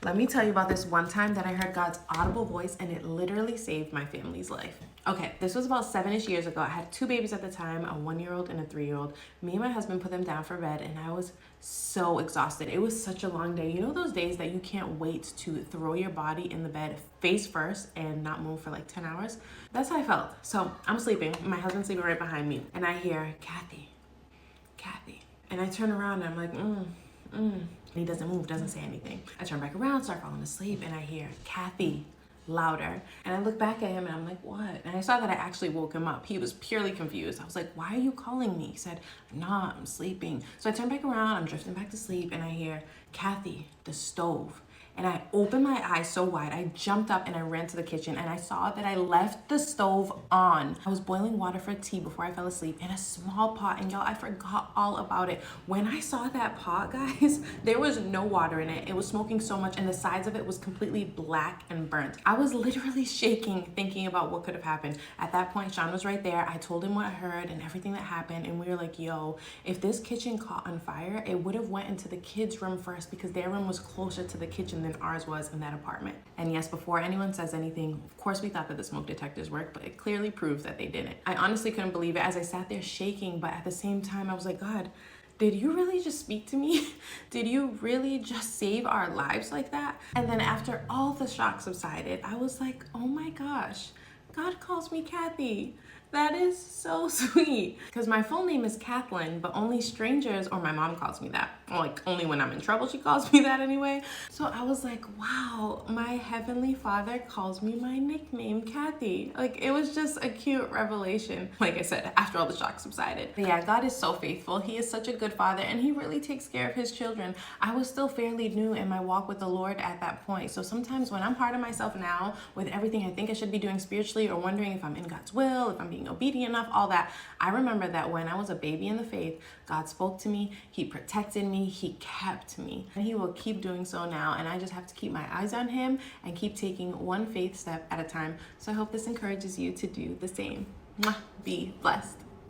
Let me tell you about this one time that I heard God's audible voice and it literally saved my family's life. Okay, this was about 7-ish years ago. I had 2 babies at the time, a 1-year-old and a 3-year-old. Me and my husband put them down for bed and I was so exhausted. It was such a long day. You know those days that you can't wait to throw your body in the bed face first and not move for like 10 hours? That's how I felt. So I'm sleeping. My husband's sleeping right behind me and I hear, Kathy. And I turn around and I'm like, And he doesn't move, doesn't say anything. I turn back around, start falling asleep, and I hear, Kathy, louder. And I look back at him and I'm like, what? And I saw that I actually woke him up. He was purely confused. I was like, why are you calling me? He said, nah, I'm sleeping. So I turn back around, I'm drifting back to sleep, and I hear, Kathy, the stove. And I opened my eyes so wide, I jumped up and I ran to the kitchen and I saw that I left the stove on. I was boiling water for tea before I fell asleep in a small pot, and y'all, I forgot all about it. When I saw that pot, guys, there was no water in it. It was smoking so much and the sides of it was completely black and burnt. I was literally shaking thinking about what could have happened. At that point, Sean was right there. I told him what I heard and everything that happened, and we were like, yo, if this kitchen caught on fire, it would have went into the kids' room first because their room was closer to the kitchen than ours was in that apartment. And yes, before anyone says anything, of course we thought that the smoke detectors worked, but it clearly proves that they didn't. I honestly couldn't believe it as I sat there shaking, but at the same time I was like, God, did you really just speak to me? Did you really just save our lives like that? And then after all the shock subsided, I was like, oh my gosh, God calls me Kathy. That is so sweet. Because my full name is Kathleen, but only strangers, or my mom calls me that. Like, only when I'm in trouble, she calls me that anyway. So I was like, wow, my heavenly father calls me my nickname, Kathy. Like, it was just a cute revelation. Like I said, after all the shock subsided. But yeah, God is so faithful. He is such a good father, and he really takes care of his children. I was still fairly new in my walk with the Lord at that point. So sometimes when I'm hard on myself now with everything I think I should be doing spiritually, or wondering if I'm in God's will, if I'm being obedient enough, all that, I remember that when I was a baby in the faith, God spoke to me, he protected me, he kept me, and he will keep doing so now. And I just have to keep my eyes on him and keep taking one faith step at a time. So I hope this encourages you to do the same. Mwah. Be blessed.